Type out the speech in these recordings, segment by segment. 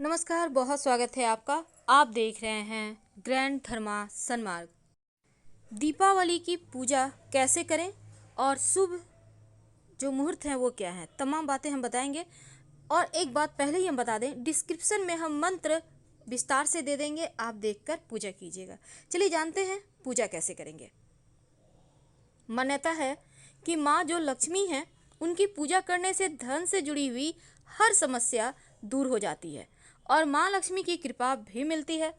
नमस्कार, बहुत स्वागत है आपका। आप देख रहे हैं ग्रैंड धर्मा सन्मार्ग। दीपावली की पूजा कैसे करें और शुभ जो मुहूर्त हैं वो क्या है, तमाम बातें हम बताएंगे। और एक बात पहले ही हम बता दें, डिस्क्रिप्शन में हम मंत्र विस्तार से दे देंगे, आप देखकर पूजा कीजिएगा। चलिए जानते हैं पूजा कैसे करेंगे। मान्यता है कि माँ जो लक्ष्मी हैं उनकी पूजा करने से धन से जुड़ी हुई हर समस्या दूर हो जाती है और माँ लक्ष्मी की कृपा भी मिलती है।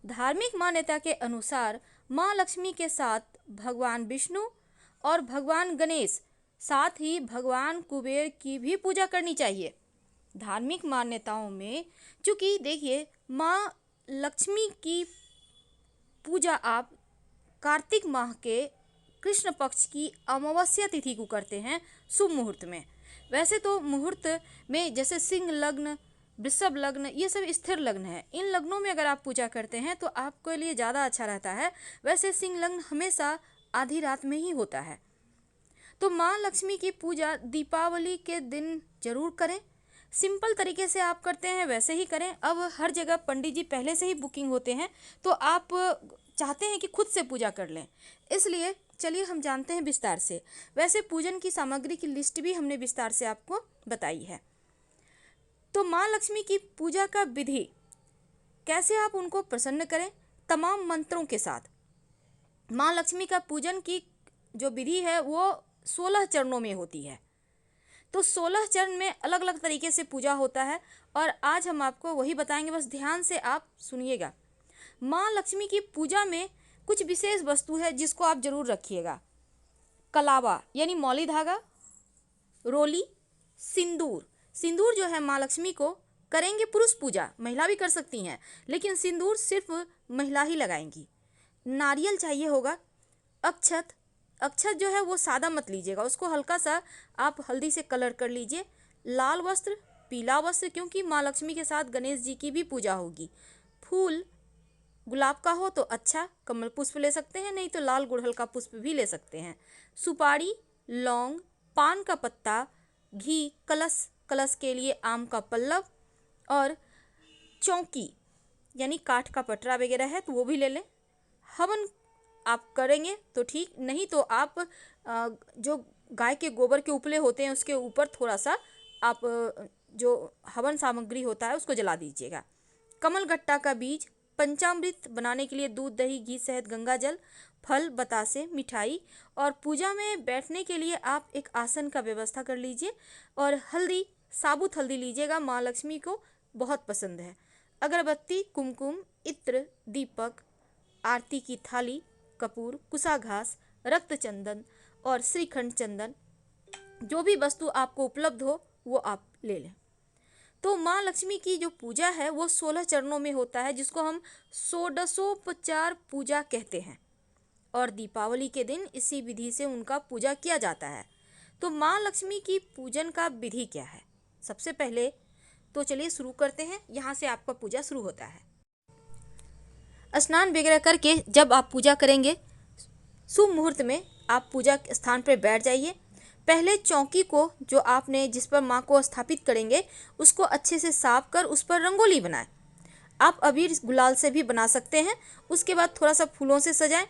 धार्मिक मान्यता के अनुसार माँ लक्ष्मी के साथ भगवान विष्णु और भगवान गणेश, साथ ही भगवान कुबेर की भी पूजा करनी चाहिए। धार्मिक मान्यताओं में चूँकि देखिए, माँ लक्ष्मी की पूजा आप कार्तिक माह के कृष्ण पक्ष की अमावस्या तिथि को करते हैं शुभ मुहूर्त में। वैसे तो मुहूर्त में जैसे सिंह लग्न, वृषभ लग्न, ये सब स्थिर लग्न है। इन लग्नों में अगर आप पूजा करते हैं तो आपके लिए ज़्यादा अच्छा रहता है। वैसे सिंह लग्न हमेशा आधी रात में ही होता है। तो माँ लक्ष्मी की पूजा दीपावली के दिन जरूर करें। सिंपल तरीके से आप करते हैं वैसे ही करें। अब हर जगह पंडित जी पहले से ही बुकिंग होते हैं, तो आप चाहते हैं कि खुद से पूजा कर लें, इसलिए चलिए हम जानते हैं विस्तार से। वैसे पूजन की सामग्री की लिस्ट भी हमने विस्तार से आपको बताई है। तो माँ लक्ष्मी की पूजा का विधि, कैसे आप उनको प्रसन्न करें, तमाम मंत्रों के साथ। माँ लक्ष्मी का पूजन की जो विधि है वो 16 चरणों में होती है। तो 16 चरण में अलग अलग तरीके से पूजा होता है और आज हम आपको वही बताएंगे, बस ध्यान से आप सुनिएगा। माँ लक्ष्मी की पूजा में कुछ विशेष वस्तु है जिसको आप जरूर रखिएगा। कलावा यानी मौली धागा, रोली, सिंदूर। सिंदूर जो है माँ लक्ष्मी को करेंगे पुरुष पूजा, महिला भी कर सकती हैं, लेकिन सिंदूर सिर्फ महिला ही लगाएंगी। नारियल चाहिए होगा। अक्षत, अक्षत जो है वो सादा मत लीजिएगा, उसको हल्का सा आप हल्दी से कलर कर लीजिए। लाल वस्त्र, पीला वस्त्र, क्योंकि माँ लक्ष्मी के साथ गणेश जी की भी पूजा होगी। फूल गुलाब का हो तो अच्छा, कमल पुष्प ले सकते हैं, नहीं तो लाल गुड़हल का पुष्प भी ले सकते हैं। सुपारी, लौंग, पान का पत्ता, घी, कलश, कलश के लिए आम का पल्लव और चौकी यानी काठ का पटरा वगैरह है तो वो भी ले लें। हवन आप करेंगे तो ठीक, नहीं तो आप जो गाय के गोबर के उपले होते हैं उसके ऊपर थोड़ा सा आप जो हवन सामग्री होता है उसको जला दीजिएगा। कमल गट्टा का बीज, पंचामृत बनाने के लिए दूध, दही, घी, शहद, गंगा जल, फल, बतासे, मिठाई। और पूजा में बैठने के लिए आप एक आसन का व्यवस्था कर लीजिए और हल्दी, साबुत हल्दी लीजिएगा, माँ लक्ष्मी को बहुत पसंद है। अगरबत्ती, कुमकुम, इत्र, दीपक, आरती की थाली, कपूर, कुशाघास, रक्त चंदन और श्रीखंड चंदन, जो भी वस्तु आपको उपलब्ध हो वो आप ले लें। तो माँ लक्ष्मी की जो पूजा है वो 16 चरणों में होता है, जिसको हम षोडशोपचार पूजा कहते हैं और दीपावली के दिन इसी विधि से उनका पूजा किया जाता है। तो माँ लक्ष्मी की पूजन का विधि क्या है, सबसे पहले तो चलिए शुरू करते हैं। यहाँ से आपका पूजा शुरू होता है। स्नान वगैरह करके जब आप पूजा करेंगे, शुभ मुहूर्त में आप पूजा स्थान पर बैठ जाइए। पहले चौकी को जो आपने जिस पर माँ को स्थापित करेंगे उसको अच्छे से साफ कर उस पर रंगोली बनाएं। आप अबीर गुलाल से भी बना सकते हैं। उसके बाद थोड़ा सा फूलों से सजाएं।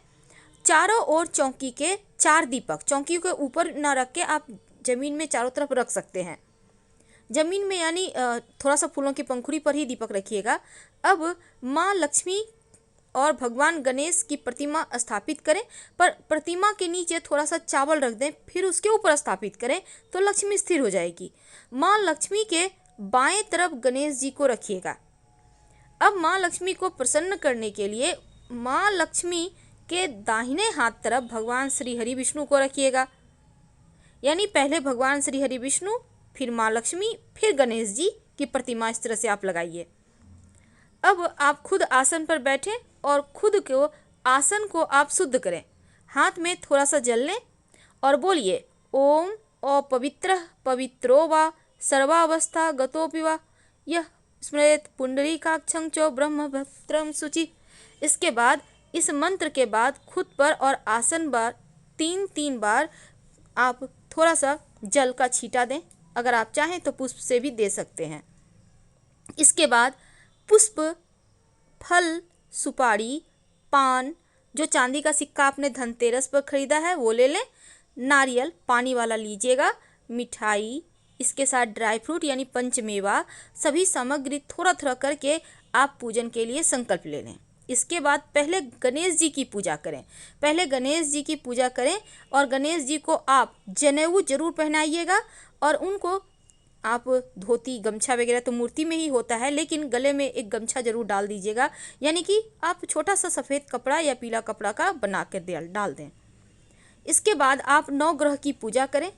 चारों ओर चौकी के 4 दीपक, चौकी के ऊपर ना रख के आप जमीन में चारों तरफ रख सकते हैं। जमीन में यानी थोड़ा सा फूलों की पंखुड़ी पर ही दीपक रखिएगा। अब माँ लक्ष्मी और भगवान गणेश की प्रतिमा स्थापित करें, पर प्रतिमा के नीचे थोड़ा सा चावल रख दें, फिर उसके ऊपर स्थापित करें तो लक्ष्मी स्थिर हो जाएगी। माँ लक्ष्मी के बाएं तरफ गणेश जी को रखिएगा। अब माँ लक्ष्मी को प्रसन्न करने के लिए माँ लक्ष्मी के दाहिने हाथ तरफ भगवान श्री हरि विष्णु को रखिएगा। यानी पहले भगवान श्री हरि विष्णु, फिर माँ लक्ष्मी, फिर गणेश जी की प्रतिमा इस तरह से आप लगाइए। अब आप खुद आसन पर बैठें और खुद को आसन को आप शुद्ध करें। हाथ में थोड़ा सा जल लें और बोलिए ओम अपवित्र पवित्रो वा सर्वावस्था गतोपि वा यह स्मृत पुंडरीकाक्षं च ब्रह्मभद्रं शुचि। इसके बाद इस मंत्र के बाद खुद पर और आसन पर 3 बार आप थोड़ा सा जल का छींटा दें। अगर आप चाहें तो पुष्प से भी दे सकते हैं। इसके बाद पुष्प, फल, सुपारी, पान, जो चांदी का सिक्का आपने धनतेरस पर खरीदा है वो ले लें, नारियल पानी वाला लीजिएगा, मिठाई, इसके साथ ड्राई फ्रूट यानी पंचमेवा, सभी सामग्री थोड़ा थोड़ा करके आप पूजन के लिए संकल्प ले लें। इसके बाद पहले गणेश जी की पूजा करें। पहले गणेश जी की पूजा करें और गणेश जी को आप जनेऊ जरूर पहनाइएगा और उनको आप धोती गमछा वगैरह तो मूर्ति में ही होता है, लेकिन गले में एक गमछा जरूर डाल दीजिएगा, यानी कि आप छोटा सा सफ़ेद कपड़ा या पीला कपड़ा का बना कर डाल दें। इसके बाद आप नवग्रह की पूजा करें,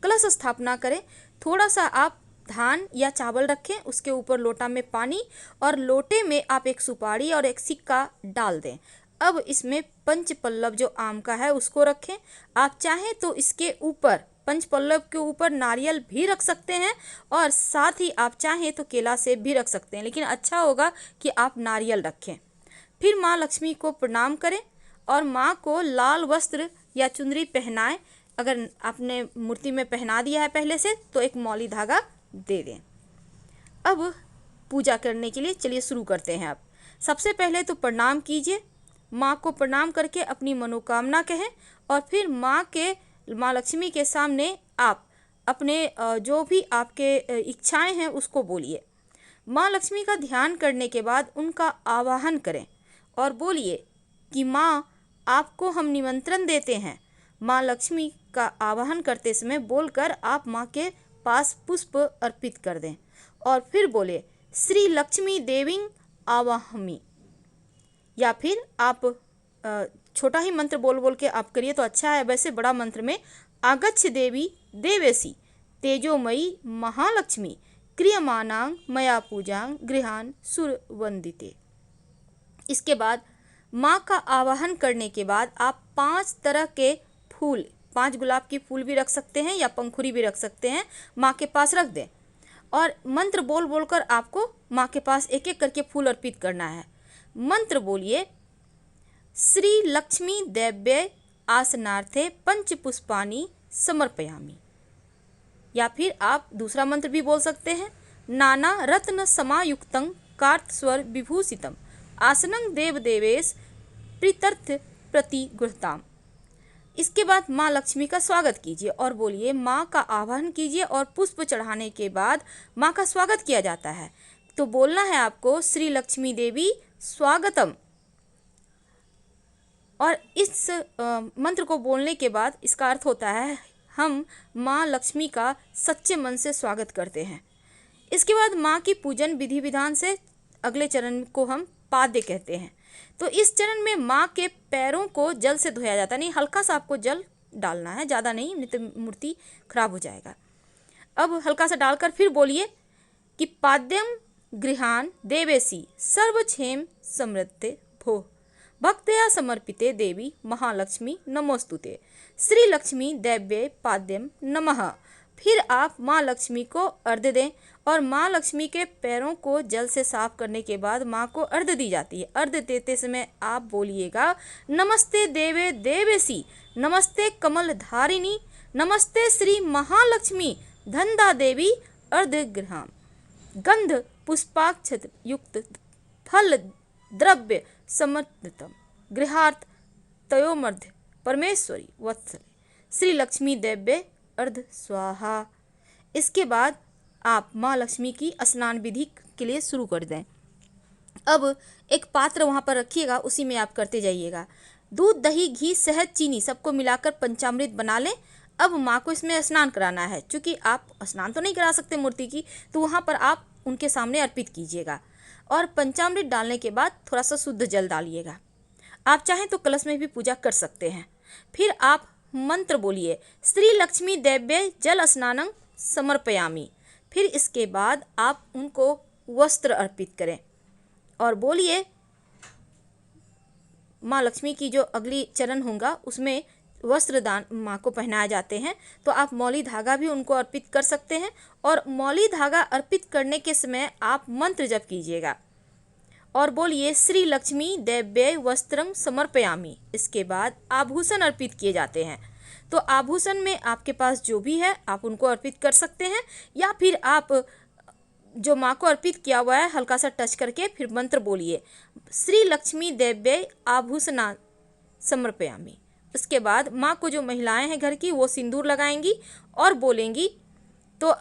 कलश स्थापना करें, थोड़ा सा आप धान या चावल रखें, उसके ऊपर लोटा में पानी और लोटे में आप एक सुपारी और एक सिक्का डाल दें। अब इसमें पंचपल्लव जो आम का है उसको रखें। आप चाहें तो इसके ऊपर पंचपल्लव के ऊपर नारियल भी रख सकते हैं और साथ ही आप चाहें तो केला सेब भी रख सकते हैं, लेकिन अच्छा होगा कि आप नारियल रखें। फिर माँ लक्ष्मी को प्रणाम करें और माँ को लाल वस्त्र या चुनरी पहनाएं। अगर आपने मूर्ति में पहना दिया है पहले से तो एक मौली धागा दे दें। अब पूजा करने के लिए चलिए शुरू करते हैं। आप सबसे पहले तो प्रणाम कीजिए, माँ को प्रणाम करके अपनी मनोकामना कहें और फिर माँ लक्ष्मी के सामने आप अपने जो भी आपके इच्छाएं हैं उसको बोलिए। माँ लक्ष्मी का ध्यान करने के बाद उनका आवाहन करें और बोलिए कि माँ आपको हम निमंत्रण देते हैं। माँ लक्ष्मी का आवाहन करते समय बोलकर आप माँ के पास पुष्प अर्पित कर दें और फिर बोले श्री लक्ष्मी देवीं आवाहमी, या फिर आप छोटा ही मंत्र बोल बोल के आप करिए तो अच्छा है। वैसे बड़ा मंत्र में आगच्छ देवी देवेसी तेजोमयी महालक्ष्मी क्रियमाणां मया पूजां गृहान सुर वंदिते। इसके बाद माँ का आवाहन करने के बाद आप 5 तरह के फूल, 5 गुलाब की फूल भी रख सकते हैं या पंखुड़ी भी रख सकते हैं, माँ के पास रख दें और मंत्र बोल बोलकर आपको माँ के पास एक एक करके फूल अर्पित करना है। मंत्र बोलिए श्री लक्ष्मी देव्ये आसनार्थे पंच पुष्पानि समर्पयामि, या फिर आप दूसरा मंत्र भी बोल सकते हैं नाना रत्न समायुक्तं कार्त स्वर विभूषितम आसनं देव देवेश प्रीत्यर्थ प्रतिगृहताम। इसके बाद माँ लक्ष्मी का स्वागत कीजिए और बोलिए माँ का आवाहन कीजिए और पुष्प चढ़ाने के बाद माँ का स्वागत किया जाता है। तो बोलना है आपको श्री लक्ष्मी देवी स्वागतम, और इस मंत्र को बोलने के बाद इसका अर्थ होता है हम माँ लक्ष्मी का सच्चे मन से स्वागत करते हैं। इसके बाद माँ की पूजन विधि विधान से अगले चरण को हम पाद्य कहते हैं। तो इस चरण में माँ के पैरों को जल से धोया जाता है, नहीं हल्का सा आपको जल डालना है, ज़्यादा नहीं, नहीं तो मूर्ति खराब हो जाएगा। अब हल्का सा डालकर फिर बोलिए कि पाद्यम गृहान देवेसी सर्वक्षेम समृद्धे भो भक्तया समर्पिते देवी महालक्ष्मी नमोस्तुते श्री लक्ष्मी देव्ये पाद्यम नमः। फिर आप माँ लक्ष्मी को अर्घ्य दें और माँ लक्ष्मी के पैरों को जल से साफ करने के बाद माँ को अर्घ्य दी जाती है। अर्घ्य देते समय आप बोलिएगा नमस्ते देवे देवेसी, नमस्ते कमल धारिणी, नमस्ते श्री महालक्ष्मी धनदा देवी अर्घ्य गृहाम गंध पुष्पाक्षत युक्त फल द्रव्य समर्पितम गृहार्थ तयोमर्ध्य परमेश्वरी वत्सले श्री लक्ष्मी देव्ये अर्ध स्वाहा। इसके बाद आप माँ लक्ष्मी की स्नान विधि के लिए शुरू कर दें। अब एक पात्र वहाँ पर रखिएगा, उसी में आप करते जाइएगा। दूध दही घी शहद चीनी सबको मिलाकर पंचामृत बना लें। अब माँ को इसमें स्नान कराना है, क्योंकि आप स्नान तो नहीं करा सकते मूर्ति की, तो वहाँ पर आप उनके सामने अर्पित कीजिएगा और पंचामृत डालने के बाद थोड़ा सा शुद्ध जल डालिएगा। आप चाहें तो कलश में भी पूजा कर सकते हैं। फिर आप मंत्र बोलिए श्री लक्ष्मी देव्ये जल स्नानं समर्पयामि। फिर इसके बाद आप उनको वस्त्र अर्पित करें और बोलिए माँ लक्ष्मी की जो अगली चरण होगा उसमें वस्त्र दान माँ को पहनाए जाते हैं, तो आप मौली धागा भी उनको अर्पित कर सकते हैं। और मौली धागा अर्पित करने के समय आप मंत्र जप कीजिएगा और बोलिए श्री लक्ष्मी देव्ये वस्त्रं समर्पयामि। इसके बाद आभूषण अर्पित किए जाते हैं, तो आभूषण में आपके पास जो भी है आप उनको अर्पित कर सकते हैं, या फिर आप जो माँ को अर्पित किया हुआ है हल्का सा टच करके फिर मंत्र बोलिए, श्री लक्ष्मी देव्यै आभूषणा समर्पयामि। उसके बाद माँ को जो महिलाएं हैं घर की वो सिंदूर लगाएंगी और बोलेंगी। तो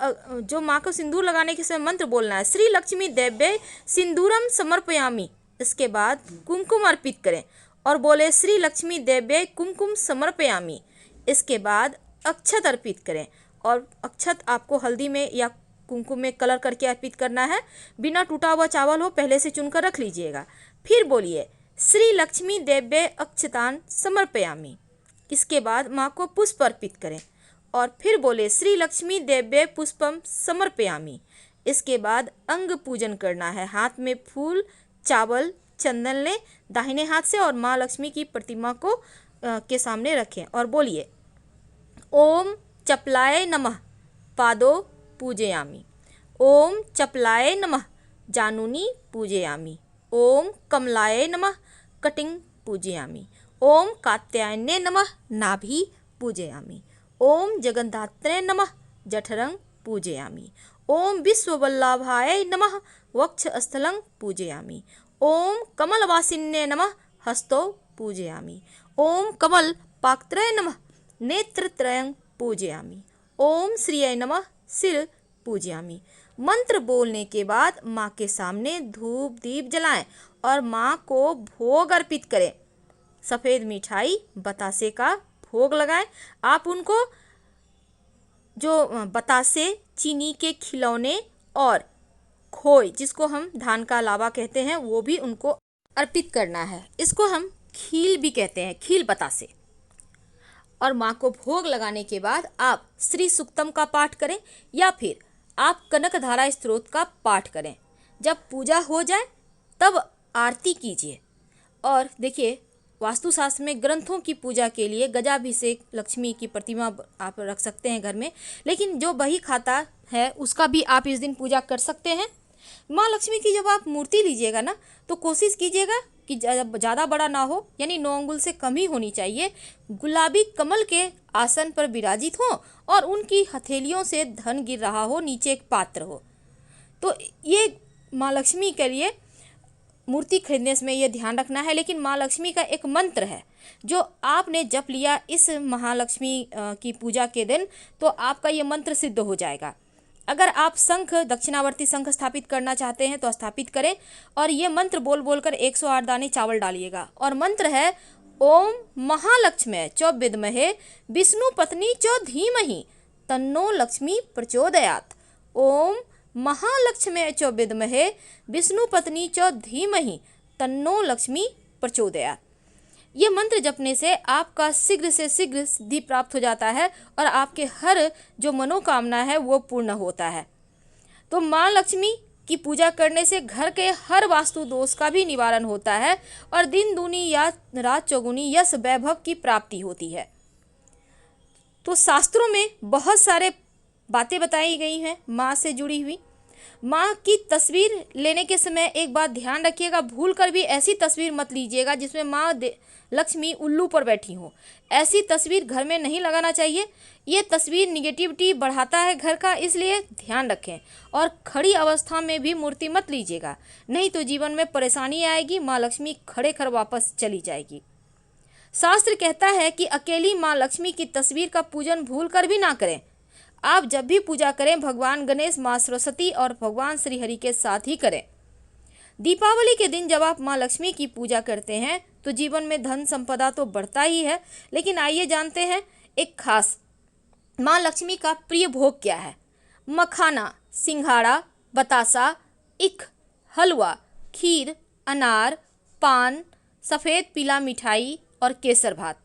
जो माँ को सिंदूर लगाने के समय मंत्र बोलना है, श्री लक्ष्मी देव्यै सिंदूरम समर्पयामि। इसके बाद कुमकुम अर्पित करें और बोले, श्री लक्ष्मी देव्यै कुमकुम समर्पयामि। इसके बाद अक्षत अर्पित करें और अक्षत आपको हल्दी में या कुमकुम में कलर करके अर्पित करना है। बिना टूटा हुआ चावल हो पहले से चुनकर रख लीजिएगा। फिर बोलिए, श्री लक्ष्मी देव्यै अक्षतान समर्पयामि। इसके बाद माँ को पुष्प अर्पित करें और फिर बोले, श्री लक्ष्मी देव्यै पुष्पम समर्पयामि। इसके बाद अंग पूजन करना है। हाथ में फूल, चावल, चंदन लें दाहिने हाथ से और माँ लक्ष्मी की प्रतिमा को के सामने रखें और बोलिए, ओम चपलाय नमः पादो पूजयामि, ओम चपलाय नमः जानूनी पूजयामि, ओम कमलाय नमः कटिंग पूजयामि, ओम कात्यायने नमः नाभि पूजयामि, ओम जगन्धात्रे नमः जठरं पूजयामि, ओम विश्ववल्लभाय नमः वक्षस्थलं पूजयामि, ओम कमलवासिन्ये नमः हस्तौ पूजयामि, ओम कमल पाक्त्रय नमः नेत्रत्रयं पूजयामि, ओम श्रियै नमः सिर पूजयामि। मंत्र बोलने के बाद माँ के सामने धूप दीप जलाएं और माँ को भोग अर्पित करें। सफ़ेद मिठाई बतासे का भोग लगाएं। आप उनको जो बतासे, चीनी के खिलौने और खोए, जिसको हम धान का लावा कहते हैं, वो भी उनको अर्पित करना है। इसको हम खील भी कहते हैं, खील बतासे। और माँ को भोग लगाने के बाद आप श्री सुक्तम का पाठ करें या फिर आप कनकधारा स्तोत्र का पाठ करें। जब पूजा हो जाए तब आरती कीजिए। और देखिए, वास्तुशास्त्र में ग्रंथों की पूजा के लिए गजाभिषेक लक्ष्मी की प्रतिमा आप रख सकते हैं घर में, लेकिन जो बही खाता है उसका भी आप इस दिन पूजा कर सकते हैं। माँ लक्ष्मी की जब आप मूर्ति लीजिएगा ना, तो कोशिश कीजिएगा कि ज़्यादा बड़ा ना हो, यानी 9 अंगुल से कम ही होनी चाहिए। गुलाबी कमल के आसन पर विराजित हो और उनकी हथेलियों से धन गिर रहा हो, नीचे एक पात्र हो। तो ये माँ लक्ष्मी के लिए मूर्ति खरीदने में ये ध्यान रखना है। लेकिन माँ लक्ष्मी का एक मंत्र है जो आपने जप लिया इस महालक्ष्मी की पूजा के दिन, तो आपका ये मंत्र सिद्ध हो जाएगा। अगर आप शंख, दक्षिणावर्ती शंख स्थापित करना चाहते हैं तो स्थापित करें और ये मंत्र बोल बोलकर 108 दाने चावल डालिएगा। और मंत्र है, ओम महालक्ष्मी च विद्महे विष्णु पत्नी च धीमहि तन्नो लक्ष्मी प्रचोदयात्, ओम महालक्ष्मी च विद्महे विष्णु पत्नी च धीमहि तन्नो लक्ष्मी प्रचोदयात्। ये मंत्र जपने से आपका शीघ्र से शीघ्र सिद्धि प्राप्त हो जाता है और आपके हर जो मनोकामना है वो पूर्ण होता है। तो माँ लक्ष्मी की पूजा करने से घर के हर वास्तु दोष का भी निवारण होता है और दिन दूनी या रात चौगुनी यश वैभव की प्राप्ति होती है। तो शास्त्रों में बहुत सारे बातें बताई गई हैं माँ से जुड़ी हुई। माँ की तस्वीर लेने के समय एक बात ध्यान रखिएगा, भूल कर भी ऐसी तस्वीर मत लीजिएगा जिसमें माँ लक्ष्मी उल्लू पर बैठी हो। ऐसी तस्वीर घर में नहीं लगाना चाहिए। ये तस्वीर निगेटिविटी बढ़ाता है घर का, इसलिए ध्यान रखें। और खड़ी अवस्था में भी मूर्ति मत लीजिएगा, नहीं तो जीवन में परेशानी आएगी, माँ लक्ष्मी खड़े खड़ वापस चली जाएगी। शास्त्र कहता है कि अकेली माँ लक्ष्मी की तस्वीर का पूजन भूल कर भी ना करें। आप जब भी पूजा करें भगवान गणेश, माँ सरस्वती और भगवान श्री हरि के साथ ही करें। दीपावली के दिन जब आप माँ लक्ष्मी की पूजा करते हैं तो जीवन में धन संपदा तो बढ़ता ही है, लेकिन आइए जानते हैं एक खास माँ लक्ष्मी का प्रिय भोग क्या है। मखाना, सिंघाड़ा, बतासा, ईख, हलवा, खीर, अनार, पान, सफ़ेद पीला मिठाई और केसर भात।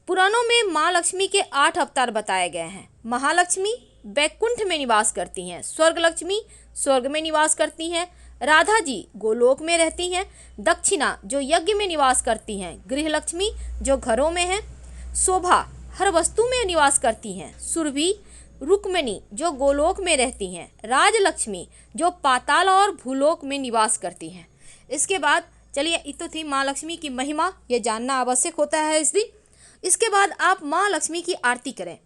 पुराणों में माँ लक्ष्मी के 8 अवतार बताए गए हैं। महालक्ष्मी बैकुंठ में निवास करती हैं, स्वर्ग लक्ष्मी स्वर्ग में निवास करती हैं, राधा जी गोलोक में रहती हैं, दक्षिणा जो यज्ञ में निवास करती हैं, गृह लक्ष्मी जो घरों में हैं, शोभा हर वस्तु में निवास करती हैं, सुरभि रुक्मिणी जो गोलोक में रहती हैं, राजलक्ष्मी जो पाताल और भूलोक में निवास करती हैं। इसके बाद चलिए, इतो थी माँ लक्ष्मी की महिमा, ये जानना आवश्यक होता है इस दिन। इसके बाद आप माँ लक्ष्मी की आरती करें।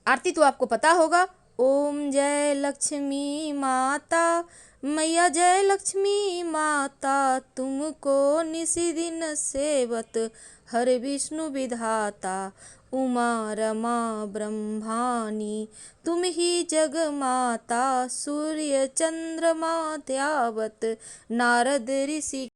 आरती तो आपको पता होगा, ओम जय लक्ष्मी माता, मैया जय लक्ष्मी माता, तुमको निसी दिन सेवत हर विष्णु विधाता। उमा रमा ब्रह्मानी तुम ही जग माता, सूर्य चंद्रमा त्यावत नारद ऋषि